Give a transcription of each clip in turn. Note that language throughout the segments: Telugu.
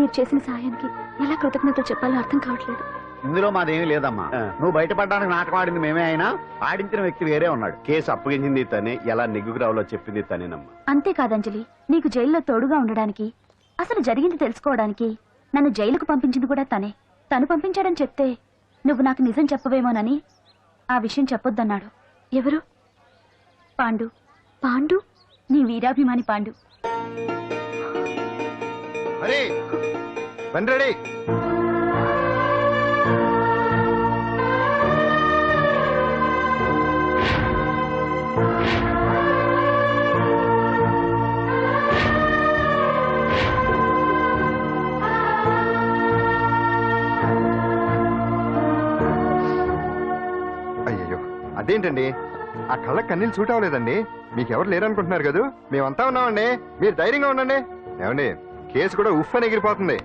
మీరు చేసిన సాయానికి ఎలా కృతజ్ఞతలు చెప్పాలో అర్థం కావట్లేదు. ఇందులో మాదేమీ లేదమ్మా. నువ్వు బయటపడడానికి నాటకం ఆడింది మేమే అయినా ఆడించిన వ్యక్తి వేరే ఉన్నాడు. కేసు అప్పగించింది తనే, ఎలా నెగ్గుకు రావాలో చెప్పింది తనేనమ్మా. అంతేకాదంజలి, నీకు జైల్లో తోడుగా ఉండడానికి, అసలు జరిగింది తెలుసుకోవడానికి నన్ను జైలుకు పంపించింది కూడా తనే. తను పంపించాడని చెప్తే నువ్వు నాకు నిజం చెప్పవేమోనని ఆ విషయం చెప్పొద్దన్నాడు. ఎవరు? పాండు. పాండు, నీ వీరాభిమాని పాండు. అయ్యో, అదేంటండి ఆ కళ్ళ కన్నీళ్ళు సూట్ అవ్వలేదండి. మీకెవరు లేరనుకుంటున్నారు కదా, మేమంతా ఉన్నామండి. మీరు ధైర్యంగా ఉండండి. ఏమండి, కేసు కూడా ఉఫ్ అని ఎగిరిపోతుంది.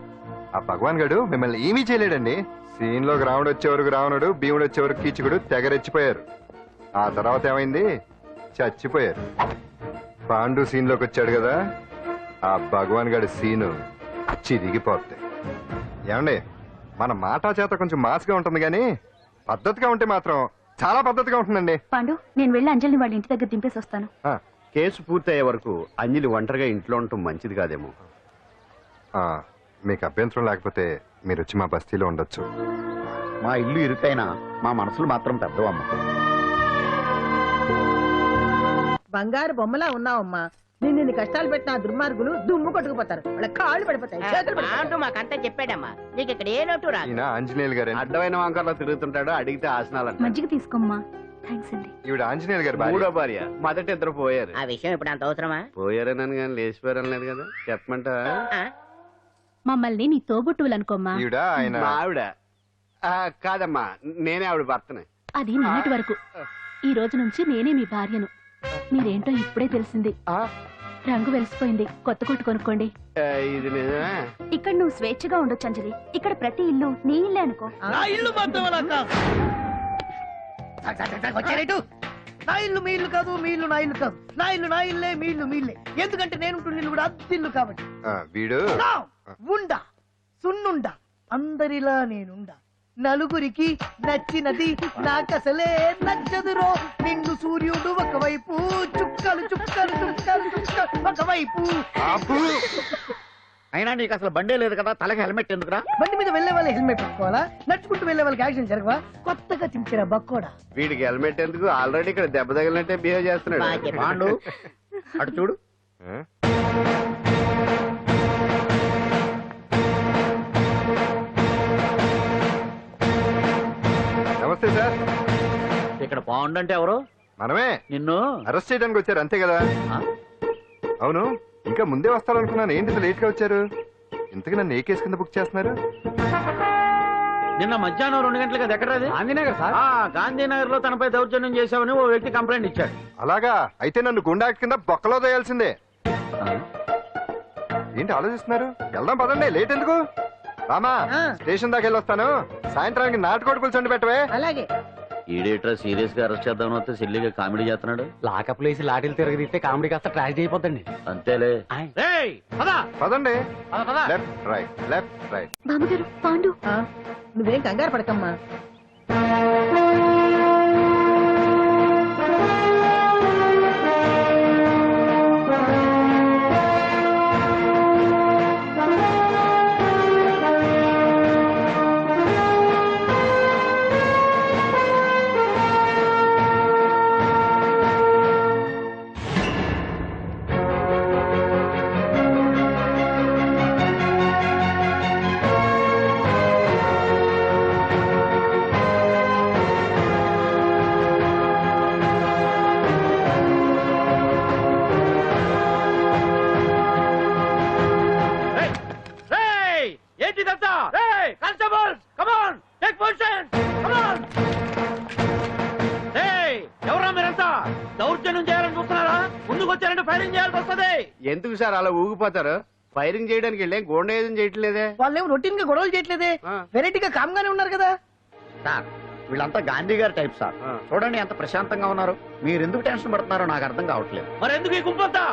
ఆ భగవాన్ గడు మిమ్మల్ని ఏమీ చేయలేడండి. సీన్ లోకి రావణుడు వచ్చేవరకు రావణుడు, భీముడు వచ్చేవరకు కీచుకుడు తెగరెచ్చిపోయారు. ఆ తర్వాత ఏమైంది? చచ్చిపోయారు. పాండు సీన్ లోకి వచ్చాడు కదా, ఆ భగవాన్ గడి సీను చిరిగిపోతాయి. ఏమండి, మన మాట చేత కొంచెం మాస్గా ఉంటుంది కానీ పద్ధతిగా ఉంటే మాత్రం చాలా పద్ధతిగా ఉంటుందండి. పాండు, నేను వెళ్ళి అంజలిని వాళ్ళ ఇంటి దగ్గర దింపేసి వస్తాను. కేసు పూర్తయ్యే వరకు అంజలి ఒంటరిగా ఇంట్లో ఉండటం మంచిది కాదేమో. మీకు అభ్యంతరం లేకపోతే మీరు వచ్చి మా బస్తీలో ఉండొచ్చు. మా ఇల్లు ఇరుకైనా మా మనసులు మాత్రం పెద్దవమ్మ. బంగారు బొమ్మలా ఉన్నావమ్మా. నిన్ను కష్టాలు పెట్టిన దుర్మార్గులు దుమ్ము కొట్టుకుపోతారు. వాళ్ళ కాళ్ళు పడిపోతాయి, చేతులు పడిపోతాయి. మాకంతా చెప్పాడమ్మా. నీకు ఇక్కడ ఏ లోటు రాదు. ఆంజనేయులు గారు అడ్డమైన వంకర్లో తిరుగుతుంటాడు, అడిగితే ఆసనాలు. మజ్జిగ తీసుకోమ్మా. థ్యాంక్స్ అండి. ఈవిడ ఆంజనేయులు గారు మూడో భార్య. మొదటి ఇద్దరు పోయారు. ఆ విషయం ఇప్పుడు అంత అవసరమా? పోయారనని కానీ లేచిపోయారని లేదు కదా. చెప్పమంట మమ్మల్ని నీ తోబుట్టువులు అనుకోమ్మా. ఈవిడ ఆయన ఆవిడ కాదమ్మా, నేనే ఆవిడ భర్తనే. అది నిన్నటి వరకు. ఈ రోజు నుంచి నేనే మీ భార్యను. మీరేంటో ఇప్పుడే తెలిసింది. రంగు వెలిసిపోయింది, కొత్త కొట్టు కొనుక్కోండి. ఇది నిజమే. ఇక్కడ నువ్వు స్వేచ్ఛగా ఉండొచ్చు అంజలి. ఇక్కడ ప్రతి ఇల్లు నీ ఇల్లే అనుకో. నా ఇల్లు మాత్రం అలా కాదు. నా ఇల్లు మీ ఇల్లు కాదు, మీ ఇల్లు నా ఇల్లు కాదు. నా ఇల్లు నా ఇల్లే, మీ ఇల్లు మీ ఇల్లే. ఎందుకంటే నేను ఇల్లు కూడా అద్దిల్లు కాబట్టి. వీడు ఉండా సున్నుండా, అందరిలా నేనుండా. నలుగురికి నచ్చినది నాకసలే నచ్చదురో. నిన్ను సూర్యుడు ఒకవైపు, చుక్కలు చుక్కలు చుక్కలు చుక్కలు ఒకవైపు. అయినా నీకు అసలు బండే లేదు కదా, తలకి హెల్మెట్ ఎందుకురా? బండి మీద వెళ్లే వాళ్ళు హెల్మెట్ పెట్టుకోవాలా? నడుచుకుంటూ వెళ్లే వాళ్ళకి యాక్షన్ జరగవా? కొత్తగా తింటారా బక్కోడా? వీడికి హెల్మెట్ ఎందుకు? ఆల్రెడీ ఇక్కడ దెబ్బ తగిలినట్టే బిహేవ్ చేస్తున్నాడు. పాండు అటు చూడు. నమస్తే సార్. ఇక్కడ పాండు అంటే ఎవరు? మనమే. నిన్ను అరెస్ట్ చేయడానికి వచ్చారు అంతే కదా? అవును, ఇంకా ముందే వస్తారనుకున్నాను. ఏంటి లేట్ గా వచ్చారు? ఇంతకు నన్ను ఏ కేసు కింద బుక్ చేస్తున్నారు? నిన్న మధ్యాహ్నం 2 గంటలకు ఎక్కడ? గాంధీనగర్ సార్. గాంధీనగర్ లో తనపై దౌర్జన్యం చేశామని ఓ వ్యక్తి కంప్లైంట్ ఇచ్చాడు. అలాగా? అయితే నన్ను గుండా యాక్ట్ కింద బొక్కలో తోయాల్సిందే. ఏంటి ఆలోచిస్తున్నారు? వెళ్దాం పదండి, లేట్ ఎందుకు? రామా, స్టేషన్ దాకా వెళ్ళొస్తాను. సాయంత్రానికి నాటుకోడి పులుసు పెట్టవే. అలాగే. ఈడేటర్ సీరియస్ గా అరెస్ట్ చేద్దామని వస్తే సిల్లిగా కామెడీ చేస్తున్నాడు. లాకప్ లేసి లాఠీలు తిరగదీస్తే కామెడీ కాస్త ట్రాజడీ అయిపోద్దండి. అంతేలే. పదండి. Left right, left right. బామ్మగారు, పాండు. నువ్వేం కంగారు పడకమ్మా. దౌర్జన్యం చేయాలని చూస్తున్నారా? ముందుకు వచ్చారంటే ఫైరింగ్ చేయాల్సి వస్తుంది. ఎందుకు సార్ అలా ఊగిపోతారు? ఫైరింగ్ చేయడానికి వెళ్ళే గోండేజం చేయట్లేదే. వాళ్ళేమో రొటీన్ గా గొడవలు చేయట్లేదే. వెరైటీగా కామ్ గానే ఉన్నారు కదా సార్. వీళ్ళంతా గాంధీ గారి టైప్ సార్. చూడండి ఎంత ప్రశాంతంగా ఉన్నారు. మీరు ఎందుకు టెన్షన్ పడుతున్నారో నాకు అర్థం కావట్లేదు. మరి ఎందుకు ఈ గుంపంతా?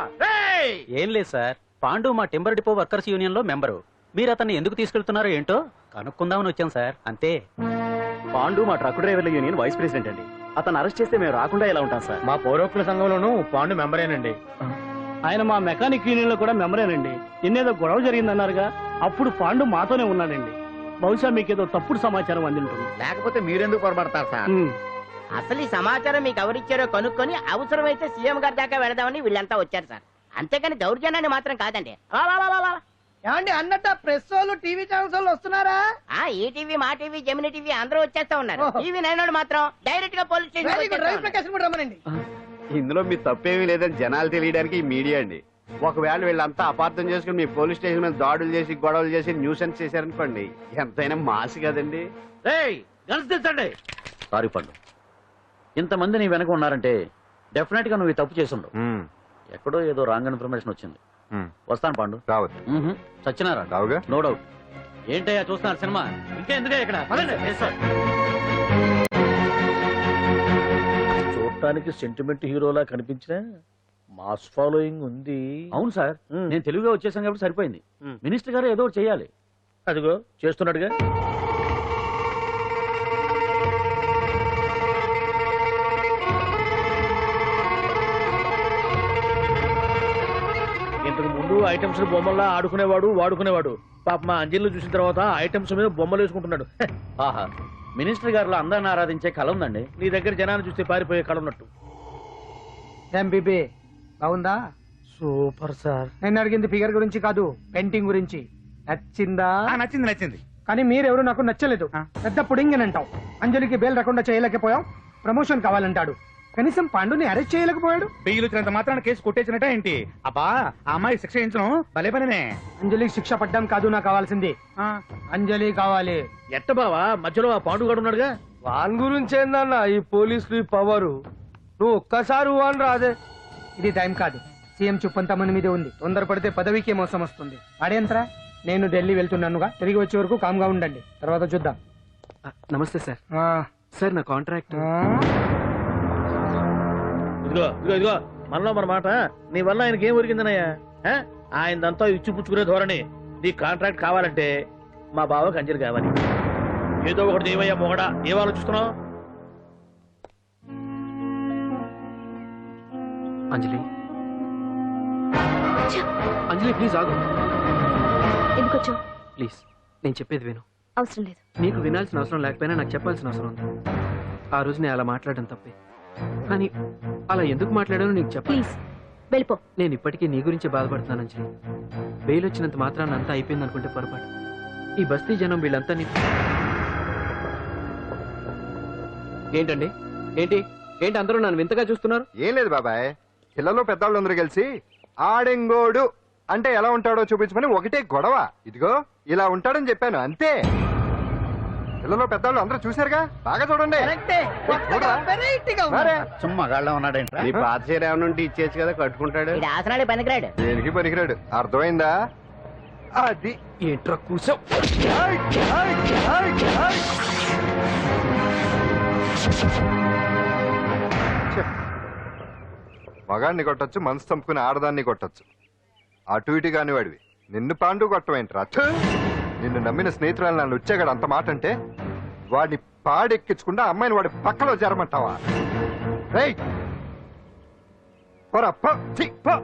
ఏం లేదు సార్, పాండు మా టింబర్ డిపో వర్కర్స్ యూనియన్ లో మెంబరు. మీరు అతన్ని ఎందుకు తీసుకెళ్తున్నారో ఏంటో కనుక్కుందామని వచ్చాం సార్, అంతే. పాండు మా ట్రక్ డ్రైవర్ల యూనియన్ వైస్ ప్రెసిడెంట్ అండి. అతను అరెస్ట్ చేస్తే మేము రాకుండా ఎలా ఉంటాం సార్? మా పౌరోక్తుల సంఘంలోనూ పాండు మెంబరేనండి. ఆయన మా మెకానిక్ యూనియన్ లో కూడా మెంబరేనండి. నిన్నేదో గొడవ జరిగిందన్నారుగా, అప్పుడు పాండు మాతోనే ఉన్నాడండి. బహుశా మీకేదో తప్పుడు సమాచారం అందింటుంది. లేకపోతే మీరెందుకు పొరపడతారు సార్? అసలు ఈ సమాచారం మీకు ఎవరిచ్చారో కనుక్కొని అవసరమైతే సీఎం గారి దాకా వెళదామని వీళ్ళంతా వచ్చారు సార్. అంతేకాని దౌర్జన్యాన్ని మాత్రం కాదండి. ఏమండి అన్నట్టు ప్రెస్ వాళ్ళు టీవీ ఛానల్స్ వాళ్ళు వస్తున్నారా? ఈ టీవీ, మా టీవీ, జెమిని టీవీ అందరూ వచ్చేస్తా ఉన్నారు. టీవీ నైన్ మాత్రం డైరెక్ట్ గా పోలీస్ రవిప్రకాశ్ కూడా రమ్మనండి. ఇందులో మీ తప్పేమీ లేదని జనాలు తెలియడానికి ఈ మీడియా అండి. ఒకవేళ వీళ్ళంతా అపార్థం చేసుకుని మీ పోలీస్ స్టేషన్ మీద దాడులు చేసి గొడవలు చేసి న్యూసెన్స్ చేశారనుకోండి, ఎంతైనా మాసి కదండి. సారీ పండు, ఇంతమంది నీ వెనక ఉన్నారంటే డెఫినెట్ గా నువ్వు ఈ తప్పు చేసుండవు. ఎక్కడో ఏదో రాంగ్ ఇన్ఫర్మేషన్ వచ్చింది. వస్తాను పండు. రావద్దు. సత్యనారాయణ రావుగా? No doubt. ఏంటయ్యా చూస్తున్నారు సినిమా? ఇంకా ఎందుకే ఇక్కడ? చూడటానికి సెంటిమెంట్ హీరోలా కనిపించిన మాస్ ఫాలోయింగ్ ఉంది. అవును సార్, నేను తెలుగుగా వచ్చేసాను కాబట్టి సరిపోయింది. మినిస్టర్ గారు ఏదో ఒకటి చేయాలి. అదిగో చేస్తున్నాడుగా. ఇంతకు ముందు ఐటమ్స్ బొమ్మల్లా ఆడుకునేవాడు, వాడుకునేవాడు. పాప మా అంజలిని చూసిన తర్వాత ఐటమ్స్ మీద బొమ్మలు వేసుకుంటున్నాడు. ఆహా, మినిస్టర్ గారిలో అందరిని ఆరాధించే కళ ఉందండి. నీ దగ్గర జనాన్ని చూస్తే పారిపోయే కళ ఉన్నట్టు. ఎంబీబీ బాగుందా? Super sir. నేను అడిగింది ఫిగర్ గురించి కాదు, పెయింటింగ్ గురించి. నచ్చిందా? నచ్చింది నచ్చింది. కానీ మీరెవరు నాకు నచ్చలేదు. పెద్ద పుడింగ్ అని అంటావు. అంజలికి బెయిల్ రాకుండా చేయలేకపోయావు. ప్రమోషన్ కావాలంటాడు. కనీసం పాండుని అరెస్ట్ చేయలేకపోయాడు. బెయిల్ వచ్చినంత మాత్రాన కేసు కొట్టేసినట్ట ఏంటి? అబ్బా, ఆ అమ్మాయి శిక్ష చేయించడం భలే పనినే. అంజలికి శిక్ష పడ్డం కాదు నాకు కావాల్సింది. అంజలి కావాలి. ఎట్ట బావా, మధ్యలో ఆ పాండుగాడు ఉన్నాడుగా. వాన్ గురించి ఏందన్నా ఈ పోలీసులు ఈ పవరు? నువ్వు ఒక్కసారి వాన్ రాదే. ఇది టైం కాదు. సీఎం చూపంతా మన మీదే ఉంది. తొందరపడితే పదవికే మోసం వస్తుంది. అడేంతరా, నేను ఢిల్లీ వెళ్తున్నానుగా. తిరిగి వచ్చే వరకు కామ్గా ఉండండి, తర్వాత చూద్దాం. నమస్తే సార్. సార్ నా కాంట్రాక్ట్. ఇదిగో ఇదిగో ఇదిగో, మనలో మన మాట. నీ వల్ల ఆయనకి ఏం ఒరిగిందనయ్యా? ఆయనదంతా ఇచ్చిపుచ్చుకునే ధోరణి. నీ కాంట్రాక్ట్ కావాలంటే మా బావకి అంజలి కావాలి. ఏదో ఒకటి ఏమయ్యా మొగడా, ఏం ఆలోచిస్తున్నావు? అంజలి, అంజలి ప్లీజ్ ఆగు. ఎందుకొచ్చావు? ప్లీజ్ నేను చెప్పేది విను. అవసరం లేదు. నీకు వినాల్సిన అవసరం లేకపోయినా నాకు చెప్పాల్సిన అవసరం ఉంది. ఆ రోజు నేను అలా మాట్లాడడం తప్పే, కానీ అలా ఎందుకు మాట్లాడానో నీకు చెప్ప. ప్లీజ్ వెళ్ళిపో. నేను ఇప్పటికీ నీ గురించి బాధపడుతున్నాను అంజలి. బెయిల్ వచ్చినంత మాత్రాన్ని అంతా అయిపోయింది అనుకుంటే పొరపాటు. ఈ బస్తీ జనం వీళ్ళంతా ఏంటండి? ఏంటి ఏంటి అందరూ నన్ను వింతగా చూస్తున్నారు? ఏం లేదు బాబాయ్, పిల్లలు పెద్దవాళ్ళందరూ కలిసి ఆడెంగోడు అంటే ఎలా ఉంటాడో చూపించమని ఒకటే గొడవ. ఇదిగో ఇలా ఉంటాడని చెప్పాను, అంతే. పిల్లలు పెద్దవాళ్ళు అందరూ చూశారుగా, బాగా చూడండి. మగాళ్ళ ఉన్నాడంట. నీ పాత చీర ఏమైనా ఉంటే ఇచ్చేసి కదా, కట్టుకుంటాడు. ఆసనాడే పనికిరాడు. దేనికి పనికిరాడు, అర్థమైందా? అది ఏంట్రా కూర్చో. మగాడిని కొట్టచ్చు, మనసు చంపుకుని ఆడదాన్ని కొట్టచ్చు. అటు ఇటు కాని వాడివి నిన్ను పాండు కొట్టమేంట్రా? నిన్ను నమ్మిన స్నేహితురాలు నన్ను వచ్చాగాడు అంత మాట అంటే, వాడిని పాడెక్కించకుండా అమ్మాయిని వాడి పక్కలో జరమంటావా? రేయ్ పోరా, పో, ఛీ, పో.